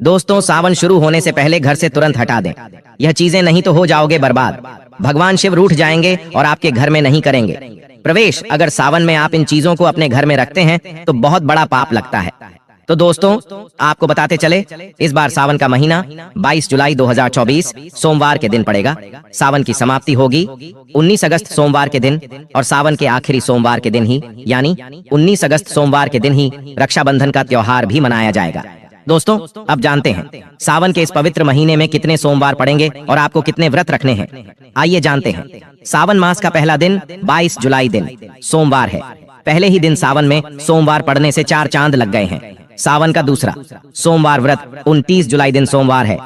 दोस्तों, सावन शुरू होने से पहले घर से तुरंत हटा दें यह चीजें, नहीं तो हो जाओगे बर्बाद। भगवान शिव रूठ जाएंगे और आपके घर में नहीं करेंगे प्रवेश। अगर सावन में आप इन चीजों को अपने घर में रखते हैं तो बहुत बड़ा पाप लगता है। तो दोस्तों, आपको बताते चले, इस बार सावन का महीना 22 जुलाई 2024 सोमवार के दिन पड़ेगा। सावन की समाप्ति होगी 19 अगस्त सोमवार के दिन, और सावन के आखिरी सोमवार के दिन ही यानी 19 अगस्त सोमवार के दिन ही रक्षाबंधन का त्योहार भी मनाया जाएगा। दोस्तों, अब जानते हैं सावन के इस पवित्र महीने में कितने सोमवार पड़ेंगे और आपको कितने व्रत रखने हैं। आइए जानते हैं। सावन मास का पहला दिन 22 जुलाई दिन सोमवार है। पहले ही दिन सावन में सोमवार पड़ने से 4 चांद लग गए हैं। सावन का दूसरा सोमवार व्रत 29 जुलाई दिन सोमवार है।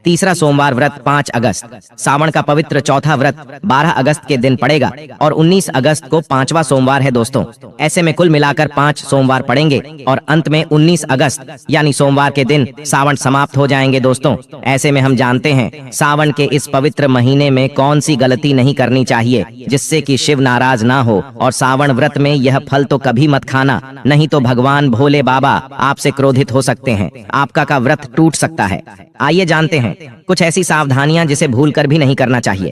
तीसरा सोमवार व्रत 5 अगस्त। सावन का पवित्र चौथा व्रत 12 अगस्त के दिन पड़ेगा और 19 अगस्त को 5वां सोमवार है। दोस्तों, ऐसे में कुल मिलाकर 5 सोमवार पड़ेंगे और अंत में 19 अगस्त यानी सोमवार के दिन सावन समाप्त हो जाएंगे। दोस्तों, ऐसे में हम जानते हैं सावन के इस पवित्र महीने में कौन सी गलती नहीं करनी चाहिए जिससे कि शिव नाराज ना हो। और सावन व्रत में यह फल तो कभी मत खाना, नहीं तो भगवान भोले बाबा आपसे क्रोधित हो सकते हैं, आपका का व्रत टूट सकता है। आइए जानते हैं कुछ ऐसी सावधानियां जिसे भूलकर भी नहीं करना चाहिए।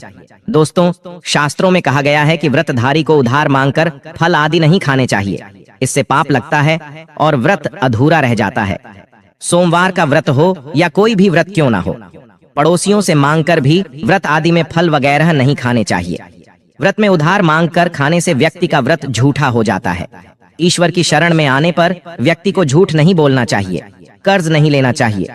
दोस्तों, शास्त्रों में कहा गया है कि व्रतधारी को उधार मांगकर फल आदि नहीं खाने चाहिए, इससे पाप लगता है और व्रत अधूरा रह जाता है। सोमवार का व्रत हो या कोई भी व्रत क्यों ना हो, पड़ोसियों से मांगकर भी व्रत आदि में फल वगैरह नहीं खाने चाहिए। व्रत में उधार मांगकर खाने से व्यक्ति का व्रत झूठा हो जाता है। ईश्वर की शरण में आने पर व्यक्ति को झूठ नहीं बोलना चाहिए, कर्ज नहीं लेना चाहिए,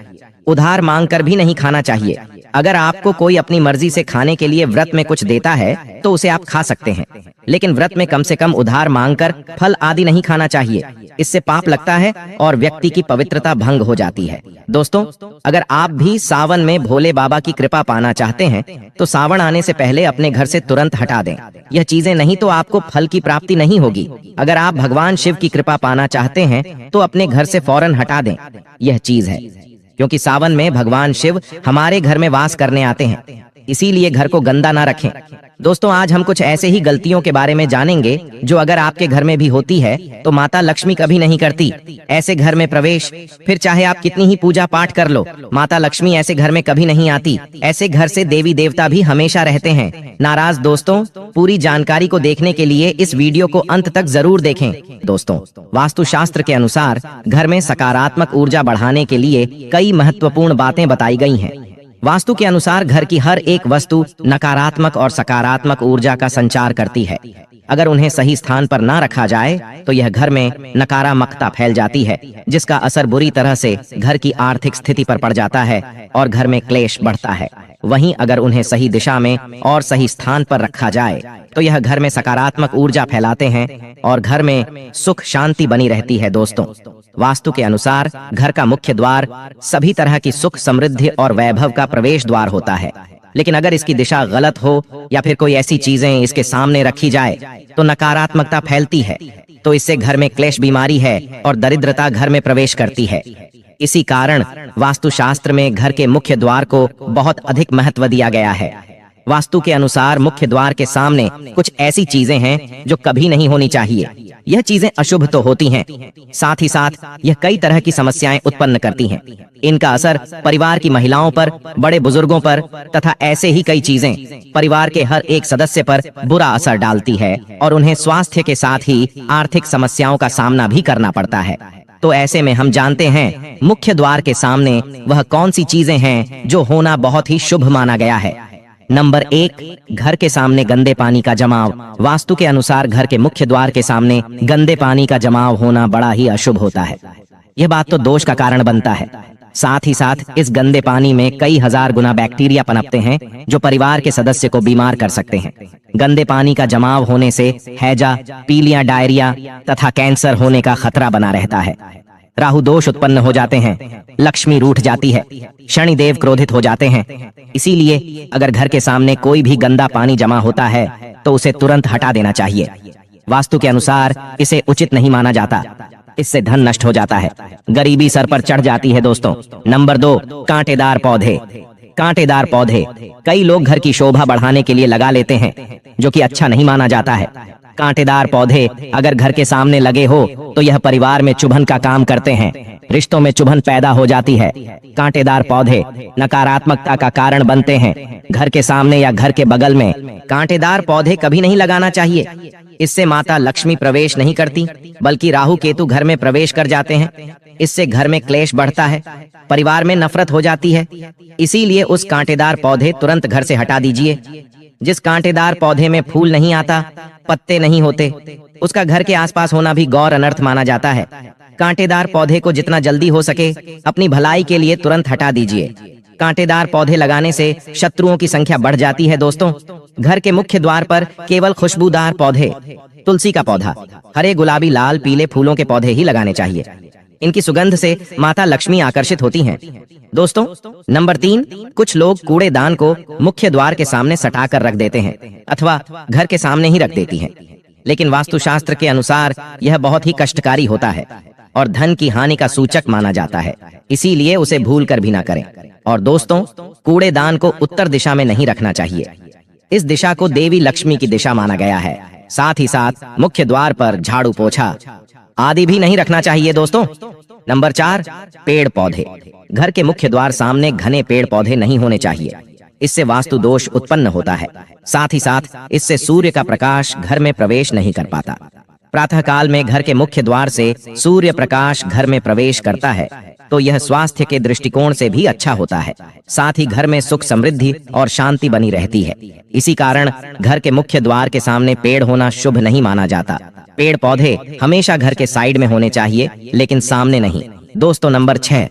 उधार मांगकर भी नहीं खाना चाहिए। अगर आपको कोई अपनी मर्जी से खाने के लिए व्रत में कुछ देता है तो उसे आप खा सकते हैं, लेकिन व्रत में कम से कम उधार मांगकर फल आदि नहीं खाना चाहिए, इससे पाप लगता है और व्यक्ति की पवित्रता भंग हो जाती है। दोस्तों, अगर आप भी सावन में भोले बाबा की कृपा पाना चाहते हैं तो सावन आने से पहले अपने घर से तुरंत हटा दें यह चीजें, नहीं तो आपको फल की प्राप्ति नहीं होगी। अगर आप भगवान शिव की कृपा पाना चाहते हैं तो अपने घर से फौरन हटा दें यह चीज है, क्योंकि सावन में भगवान शिव हमारे घर में वास करने आते हैं, इसीलिए घर को गंदा ना रखें। दोस्तों, आज हम कुछ ऐसे ही गलतियों के बारे में जानेंगे जो अगर आपके घर में भी होती है तो माता लक्ष्मी कभी नहीं करती। ऐसे घर में प्रवेश, फिर चाहे आप कितनी ही पूजा पाठ कर लो, माता लक्ष्मी ऐसे घर में कभी नहीं आती। ऐसे घर से देवी देवता भी हमेशा रहते हैं नाराज। दोस्तों, पूरी जानकारी को देखने के लिए इस वीडियो को अंत तक जरूर देखें। दोस्तों, वास्तुशास्त्र के अनुसार घर में सकारात्मक ऊर्जा बढ़ाने के लिए कई महत्वपूर्ण बातें बताई गई हैं। वास्तु के अनुसार घर की हर एक वस्तु नकारात्मक और सकारात्मक ऊर्जा का संचार करती है। अगर उन्हें सही स्थान पर ना रखा जाए तो यह घर में नकारात्मकता फैल जाती है, जिसका असर बुरी तरह से घर की आर्थिक स्थिति पर पड़ जाता है और घर में क्लेश बढ़ता है। वहीं अगर उन्हें सही दिशा में और सही स्थान पर रखा जाए तो यह घर में सकारात्मक ऊर्जा फैलाते हैं और घर में सुख शांति बनी रहती है। दोस्तों, वास्तु के अनुसार घर का मुख्य द्वार सभी तरह की सुख समृद्धि और वैभव का प्रवेश द्वार होता है, लेकिन अगर इसकी दिशा गलत हो या फिर कोई ऐसी चीजें इसके सामने रखी जाए तो नकारात्मकता फैलती है, तो इससे घर में क्लेश, बीमारी है और दरिद्रता घर में प्रवेश करती है। इसी कारण वास्तुशास्त्र में घर के मुख्य द्वार को बहुत अधिक महत्व दिया गया है। वास्तु के अनुसार मुख्य द्वार के सामने कुछ ऐसी चीजें हैं जो कभी नहीं होनी चाहिए। यह चीजें अशुभ तो होती हैं, साथ ही साथ यह कई तरह की समस्याएं उत्पन्न करती हैं। इनका असर परिवार की महिलाओं पर, बड़े बुजुर्गों पर तथा ऐसे ही कई चीजें परिवार के हर एक सदस्य पर बुरा असर डालती है और उन्हें स्वास्थ्य के साथ ही आर्थिक समस्याओं का सामना भी करना पड़ता है। तो ऐसे में हम जानते हैं मुख्य द्वार के सामने वह कौन सी चीजें हैं जो होना बहुत ही शुभ माना गया है। नंबर 1, घर के सामने गंदे पानी का जमाव। वास्तु के अनुसार घर के मुख्य द्वार के सामने गंदे पानी का जमाव होना बड़ा ही अशुभ होता है। यह बात तो दोष का कारण बनता है। साथ ही साथ इस गंदे पानी में कई हजार गुना बैक्टीरिया पनपते हैं जो परिवार के सदस्य को बीमार कर सकते हैं। गंदे पानी का जमाव होने से हैजा, पीलिया, डायरिया तथा कैंसर होने का खतरा बना रहता है। राहु दोष उत्पन्न हो जाते हैं, लक्ष्मी रूठ जाती है, शनिदेव क्रोधित हो जाते हैं। इसीलिए अगर घर के सामने कोई भी गंदा पानी जमा होता है तो उसे तुरंत हटा देना चाहिए। वास्तु के अनुसार इसे उचित नहीं माना जाता, इससे धन नष्ट हो जाता है, गरीबी सर पर चढ़ जाती है। दोस्तों, नंबर 2, कांटेदार पौधे। कांटेदार पौधे कई लोग घर की शोभा बढ़ाने के लिए लगा लेते हैं, जो कि अच्छा नहीं माना जाता है। कांटेदार पौधे अगर घर के सामने लगे हो तो यह परिवार में चुभन का काम करते हैं। रिश्तों में चुभन पैदा हो जाती है। कांटेदार पौधे नकारात्मकता का कारण बनते हैं। घर के सामने या घर के बगल में कांटेदार पौधे कभी नहीं लगाना चाहिए। इससे माता लक्ष्मी प्रवेश नहीं करती, बल्कि राहु केतु घर में प्रवेश कर जाते हैं। इससे घर में क्लेश बढ़ता है, परिवार में नफरत हो जाती है। इसीलिए उस कांटेदार पौधे तुरंत घर से हटा दीजिए। जिस कांटेदार पौधे में फूल नहीं आता, पत्ते नहीं होते, उसका घर के आसपास होना भी गौर अनर्थ माना जाता है। कांटेदार पौधे को जितना जल्दी हो सके अपनी भलाई के लिए तुरंत हटा दीजिए। कांटेदार पौधे लगाने से शत्रुओं की संख्या बढ़ जाती है। दोस्तों, घर के मुख्य द्वार पर केवल खुशबूदार पौधे, तुलसी का पौधा, हरे, गुलाबी, लाल, पीले फूलों के पौधे ही लगाने चाहिए। इनकी सुगंध से माता लक्ष्मी आकर्षित होती हैं। दोस्तों, नंबर 3, कुछ लोग कूड़ेदान को मुख्य द्वार के सामने सटा कर रख देते हैं अथवा घर के सामने ही रख देती हैं। लेकिन वास्तुशास्त्र के अनुसार यह बहुत ही कष्टकारी होता है और धन की हानि का सूचक माना जाता है। इसीलिए उसे भूल कर भी ना करें। और दोस्तों, कूड़ेदान को उत्तर दिशा में नहीं रखना चाहिए। इस दिशा को देवी लक्ष्मी की दिशा माना गया है। साथ ही साथ मुख्य द्वार पर झाड़ू, पोछा आदि भी नहीं रखना चाहिए। दोस्तों, नंबर 4, पेड़ पौधे। घर के मुख्य द्वार सामने घने पेड़ पौधे नहीं होने चाहिए। इससे वास्तु दोष उत्पन्न होता है। साथ ही साथ इससे सूर्य का प्रकाश घर में प्रवेश नहीं कर पाता। प्रातः काल में घर के मुख्य द्वार से सूर्य प्रकाश घर में प्रवेश करता है तो यह स्वास्थ्य के दृष्टिकोण से भी अच्छा होता है। साथ ही घर में सुख, समृद्धि और शांति बनी रहती है। इसी कारण घर के मुख्य द्वार के सामने पेड़ होना शुभ नहीं माना जाता। पेड़ पौधे हमेशा घर के साइड में होने चाहिए, लेकिन सामने नहीं। दोस्तों, नंबर 6,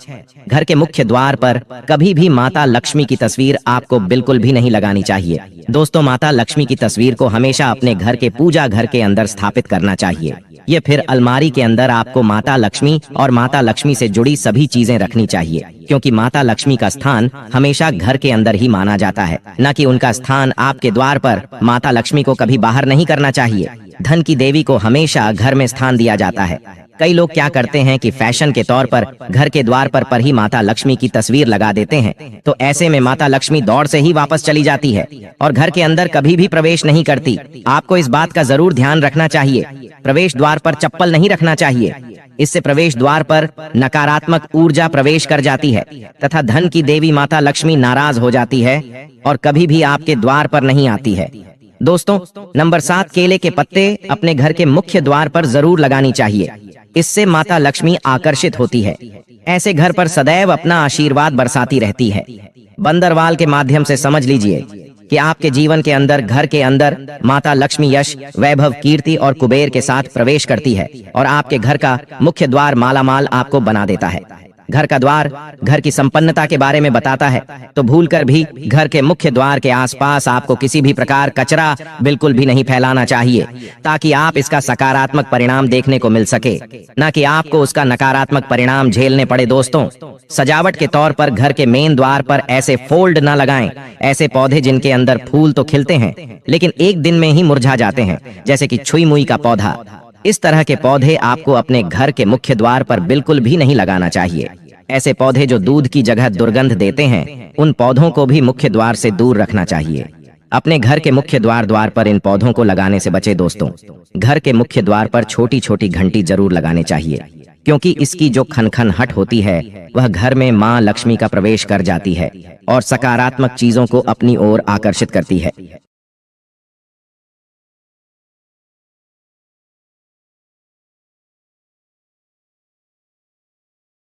घर के मुख्य द्वार पर कभी भी माता लक्ष्मी की तस्वीर आपको बिल्कुल भी नहीं लगानी चाहिए। दोस्तों, माता लक्ष्मी की तस्वीर को हमेशा अपने घर के पूजा घर के अंदर स्थापित करना चाहिए। ये फिर अलमारी के अंदर आपको माता लक्ष्मी और माता लक्ष्मी से जुड़ी सभी चीजें रखनी चाहिए, क्योंकि माता लक्ष्मी का स्थान हमेशा घर के अंदर ही माना जाता है, न कि उनका स्थान आपके द्वार पर। माता लक्ष्मी को कभी बाहर नहीं करना चाहिए। धन की देवी को हमेशा घर में स्थान दिया जाता है। कई लोग क्या करते हैं कि फैशन के तौर पर घर के द्वार पर ही माता लक्ष्मी की तस्वीर लगा देते हैं, तो ऐसे में माता लक्ष्मी दौड़ से ही वापस चली जाती है और घर के अंदर कभी भी प्रवेश नहीं करती। आपको इस बात का जरूर ध्यान रखना चाहिए। प्रवेश द्वार पर चप्पल नहीं रखना चाहिए। इससे प्रवेश द्वार पर नकारात्मक ऊर्जा प्रवेश कर जाती है तथा धन की देवी माता लक्ष्मी नाराज हो जाती है और कभी भी आपके द्वार पर नहीं आती है। दोस्तों, नंबर 7, केले के पत्ते अपने घर के मुख्य द्वार पर जरूर लगानी चाहिए। इससे माता लक्ष्मी आकर्षित होती है। ऐसे घर पर सदैव अपना आशीर्वाद बरसाती रहती है। बंदरवाल के माध्यम से समझ लीजिए कि आपके जीवन के अंदर, घर के अंदर माता लक्ष्मी यश, वैभव, कीर्ति और कुबेर के साथ प्रवेश करती है और आपके घर का मुख्य द्वार मालामाल आपको बना देता है। घर का द्वार घर की संपन्नता के बारे में बताता है, तो भूलकर भी घर के मुख्य द्वार के आसपास आपको किसी भी प्रकार कचरा बिल्कुल भी नहीं फैलाना चाहिए, ताकि आप इसका सकारात्मक परिणाम देखने को मिल सके, न कि आपको उसका नकारात्मक परिणाम झेलने पड़े। दोस्तों, सजावट के तौर पर घर के मेन द्वार पर ऐसे फोल्ड न लगाएं, ऐसे पौधे जिनके अंदर फूल तो खिलते हैं लेकिन एक दिन में ही मुरझा जाते हैं, जैसे कि छुई मुई का पौधा। इस तरह के पौधे आपको अपने घर के मुख्य द्वार पर बिल्कुल भी नहीं लगाना चाहिए। ऐसे पौधे जो दूध की जगह दुर्गंध देते हैं, उन पौधों को भी मुख्य द्वार से दूर रखना चाहिए। अपने घर के मुख्य द्वार पर इन पौधों को लगाने से बचे। दोस्तों, घर के मुख्य द्वार पर छोटी छोटी घंटी जरूर लगानी चाहिए, क्योंकि इसकी जो खनखनाहट होती है वह घर में माँ लक्ष्मी का प्रवेश कर जाती है और सकारात्मक चीजों को अपनी ओर आकर्षित करती है।